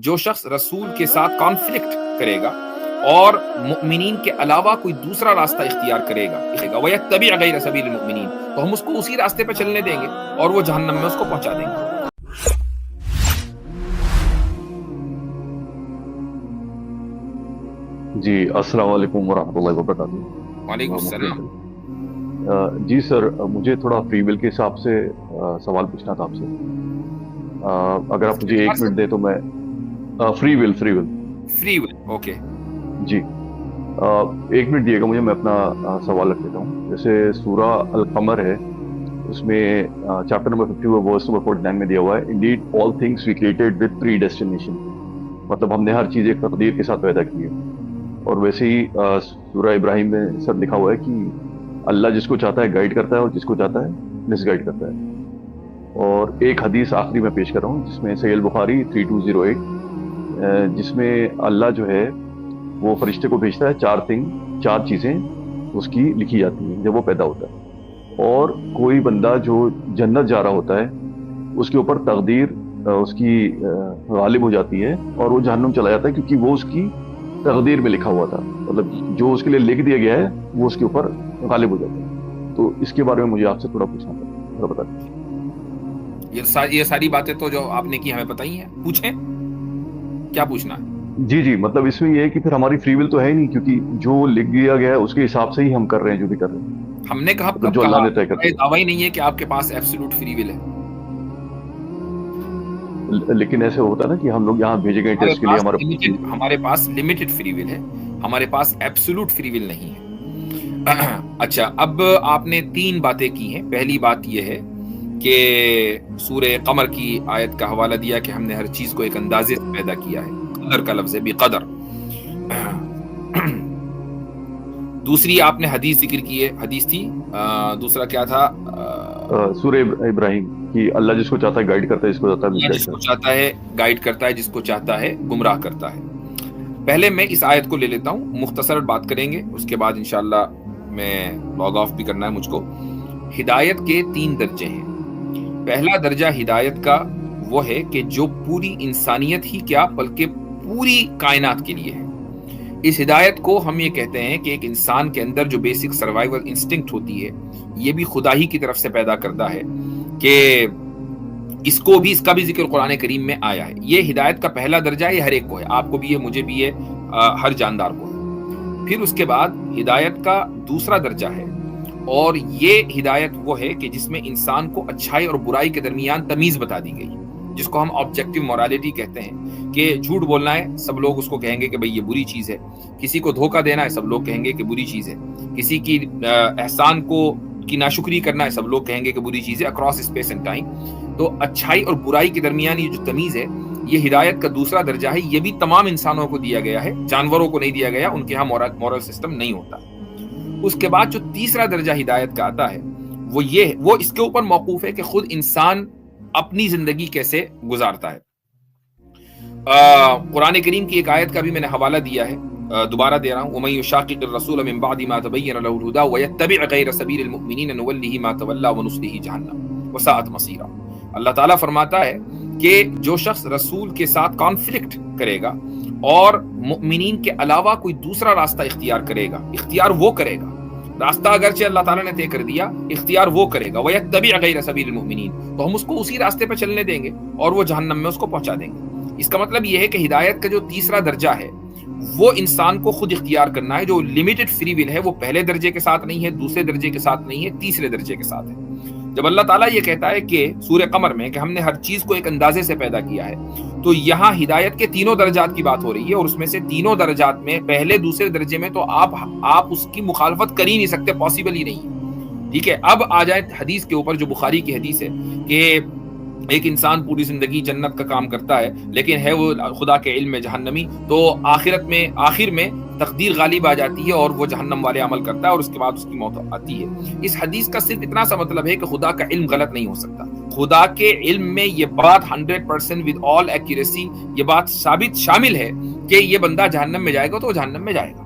جو شخص رسول کے ساتھ کانفلکٹ کرے گا اور مؤمنین کے علاوہ کوئی دوسرا راستہ اختیار کرے گا وَيَتَّبِعْ غَيْرَ سَبِيلِ الْمُؤْمِنِينَ، تو ہم اس کو اسی راستے پہ چلنے دیں گے اور وہ جہنم میں اس کو پہنچا دیں گے۔ جی السلام علیکم ورحمۃ اللہ وبرکاتہ۔ وعلیکم السلام۔ جی سر، مجھے تھوڑا فری ول کے حساب سے سوال پوچھنا تھا آپ سے، اگر آپ مجھے 1 منٹ دیں تو میں فری ول اوکے جی 1 منٹ دیے گا مجھے، میں اپنا سوال رکھ دیتا ہوں۔ جیسے سورہ القمر ہے، اس میں چیپٹر نمبر 50 ورس نمبر 49 میں دیا ہوا ہے indeed all things we created with predestination, مطلب ہم نے ہر چیز ایک تقدیر کے ساتھ پیدا کی ہے۔ اور ویسے ہی سورہ ابراہیم میں سر لکھا ہوا ہے کہ اللہ جس کو چاہتا ہے گائیڈ کرتا ہے اور جس کو چاہتا ہے مس گائیڈ کرتا ہے۔ اور ایک حدیث آخری میں پیش کر رہا ہوں جس میں صحیح البخاری 3208 جس میں اللہ جو ہے وہ فرشتے کو بھیجتا ہے، 4 چیزیں اس کی لکھی جاتی ہیں جب وہ پیدا ہوتا ہے، اور کوئی بندہ جو جنت جا رہا ہوتا ہے اس کے اوپر تقدیر اس کی غالب ہو جاتی ہے اور وہ جہنم چلا جاتا ہے، کیونکہ وہ اس کی تقدیر میں لکھا ہوا تھا، مطلب جو اس کے لیے لکھ دیا گیا ہے وہ اس کے اوپر غالب ہو جاتا ہے۔ تو اس کے بارے میں مجھے آپ سے تھوڑا پوچھنا تھا، تھوڑا بتا دیں۔ یہ ساری باتیں تو جو آپ نے کی ہمیں پتہ ہی ہیں، پوچھیں کیا پوچھنا ہے۔ جی مطلب اس میں یہ ہے کہ پھر ہماری فری ول تو ہے ہی نہیں، کیونکہ جو لکھ دیا گیا ہے اس کے حساب سے ہی ہم کر رہے ہیں جو بھی کر رہے ہیں۔ ہم نے کہا مطلب جو اللہ نے طے کر دیا، دعویٰ ہی نہیں ہے کہ آپ کے پاس ایبسولوٹ فری ول ہے، لیکن ایسے ہوتا ہے نا کہ ہم لوگ یہاں بھیجے گئے ٹیسٹ کے لیے، ہمارے پاس لمیٹڈ فری ول ہے، ہمارے پاس ایبسولوٹ فری ول نہیں ہے۔ اچھا، اب آپ نے 3 باتیں کی ہیں۔ پہلی بات یہ ہے کہ سورہ قمر کی آیت کا حوالہ دیا کہ ہم نے ہر چیز کو ایک اندازے سے پیدا کیا ہے، قدر کا لفظ ہے بقدر۔ دوسری آپ نے حدیث ذکر کی ہے، حدیث تھی دوسرا کیا تھا؟ سورہ ابراہیم کی اللہ جس کو چاہتا ہے گائیڈ کرتا ہے، جس کو چاہتا ہے جس کو چاہتا ہے گائیڈ کرتا ہے، جس کو چاہتا ہے گمراہ کرتا ہے۔ پہلے میں اس آیت کو لے لیتا ہوں، مختصر بات کریں گے، اس کے بعد انشاءاللہ میں لاگ آف بھی کرنا ہے مجھ کو۔ ہدایت کے 3 درجے ہیں۔ پہلا درجہ ہدایت کا وہ ہے کہ جو پوری انسانیت ہی کیا بلکہ پوری کائنات کے لیے ہے۔ اس ہدایت کو ہم یہ کہتے ہیں کہ ایک انسان کے اندر جو بیسک سروائیول انسٹنکٹ ہوتی ہے، یہ بھی خدا ہی کی طرف سے پیدا کرتا ہے کہ اس کا بھی ذکر قرآن کریم میں آیا ہے۔ یہ ہدایت کا پہلا درجہ ہے، یہ ہر ایک کو ہے، آپ کو بھی ہے، مجھے بھی ہے، ہر جاندار کو ہے۔ پھر اس کے بعد ہدایت کا دوسرا درجہ ہے، اور یہ ہدایت وہ ہے کہ جس میں انسان کو اچھائی اور برائی کے درمیان تمیز بتا دی گئی، جس کو ہم آبجیکٹیو مورالٹی کہتے ہیں، کہ جھوٹ بولنا ہے سب لوگ اس کو کہیں گے کہ بھئی یہ بری چیز ہے، کسی کو دھوکہ دینا ہے سب لوگ کہیں گے کہ بری چیز ہے، کسی کی احسان کی ناشکری کرنا ہے سب لوگ کہیں گے کہ بری چیز ہے، اکراس اسپیس اینڈ ٹائم۔ تو اچھائی اور برائی کے درمیان یہ جو تمیز ہے، یہ ہدایت کا دوسرا درجہ ہے۔ یہ بھی تمام انسانوں کو دیا گیا ہے، جانوروں کو نہیں دیا گیا، ان کے ہاں مورل سسٹم نہیں ہوتا۔ اس کے بعد جو تیسرا درجہ ہدایت کا آتا ہے وہ اس کے اوپر موقوف ہے کہ خود انسان اپنی زندگی کیسے گزارتا ہے۔ قرآن کریم کی ایک آیت کا بھی میں نے حوالہ دیا ہے، دوبارہ دے رہا ہوں، وَمَن يُشَاقِقِ الرَّسُولَ مِن بَعْدِ مَا تَبَيَّنَ لَهُ الْهُدَىٰ وَيَتَّبِعْ غَيْرَ سَبِيلِ الْمُؤْمِنِينَ نُوَلِّهِ مَا تَوَلَّىٰ وَنُصْلِهِ جَهَنَّمَ وَسَاءَتْ مَصِيرًا۔ اللہ تعالیٰ فرماتا ہے کہ جو شخص رسول کے ساتھ کانفلکٹ کرے گا اور مؤمنین کے علاوہ کوئی دوسرا راستہ اختیار کرے گا، اختیار وہ کرے گا، راستہ اگرچہ اللہ تعالیٰ نے طے کر دیا، اختیار وہ کرے گا، وَيَتَّبِعْ غَيْرَ سَبِيلِ الْمُؤْمِنِينَ، تو ہم اس کو اسی راستے پہ چلنے دیں گے اور وہ جہنم میں اس کو پہنچا دیں گے۔ اس کا مطلب یہ ہے کہ ہدایت کا جو تیسرا درجہ ہے وہ انسان کو خود اختیار کرنا ہے۔ جو لمیٹڈ فری ول ہے وہ پہلے درجے کے ساتھ نہیں ہے، دوسرے درجے کے ساتھ نہیں ہے، تیسرے درجے کے ساتھ ہے۔ جب اللہ تعالیٰ یہ کہتا ہے کہ سورہ قمر میں کہ ہم نے ہر چیز کو ایک اندازے سے پیدا کیا ہے، تو یہاں ہدایت کے 3 درجات کی بات ہو رہی ہے، اور اس میں سے 3 درجات میں پہلے دوسرے درجے میں تو آپ اس کی مخالفت کر ہی نہیں سکتے، پاسبل ہی نہیں ہے۔ ٹھیک ہے، اب آ جائیں حدیث کے اوپر، جو بخاری کی حدیث ہے کہ ایک انسان پوری زندگی جنت کا کام کرتا ہے لیکن ہے وہ خدا کے علم میں جہنمی، تو آخر میں تقدیر غالب آ جاتی ہے اور وہ جہنم والے عمل کرتا ہے اور اس کے بعد اس کی موت آتی ہے۔ اس حدیث کا صرف اتنا سا مطلب ہے کہ خدا کا علم غلط نہیں ہو سکتا۔ خدا کے علم میں یہ بات 100% with all accuracy یہ بات ثابت شامل ہے کہ یہ بندہ جہنم میں جائے گا تو وہ جہنم میں جائے گا،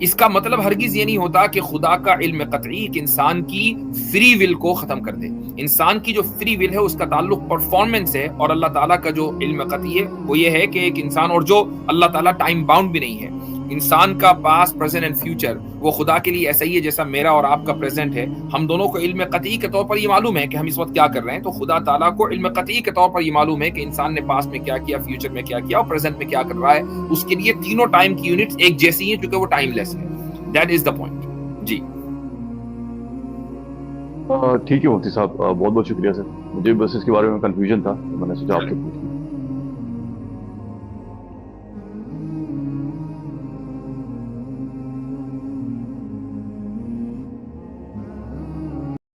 اس کا مطلب ہرگز یہ نہیں ہوتا کہ خدا کا علم قطعی ایک انسان کی فری ول کو ختم کر دے. انسان کی جو فری ول ہے اس کا تعلق پرفارمنس ہے، اور اللہ تعالیٰ کا جو علم قطعی ہے وہ یہ ہے کہ ایک انسان، اور جو اللہ تعالیٰ ٹائم باؤنڈ بھی نہیں ہے، انسان کا پاسٹ، پریزنٹ اینڈ فیوچر وہ خدا کے لیے ایسا ہی ہے جیسا میرا اور آپ کا پریزنٹ ہے. ہم دونوں کو علم قطعی کے طور پر یہ معلوم ہے کہ ہم اس وقت کیا کر رہے ہیں، تو خدا تعالیٰ کو علم قطعی کے طور پر یہ معلوم ہے کہ انسان نے پاسٹ میں کیا کیا، فیوچر میں کیا کیا، اور پریزنٹ میں کیا کر رہا ہے. اس کے لیے تینوں ٹائم کی یونٹس ایک جیسی ہیں کیونکہ وہ ٹائم لیس ہے. That is the point. جی ٹھیک ہے مفتی صاحب، بہت بہت شکریہ سر. مجھے بس اس کے بارے میں کنفیوژن تھا، میں نے سوچا آپ سے پوچھ لوں.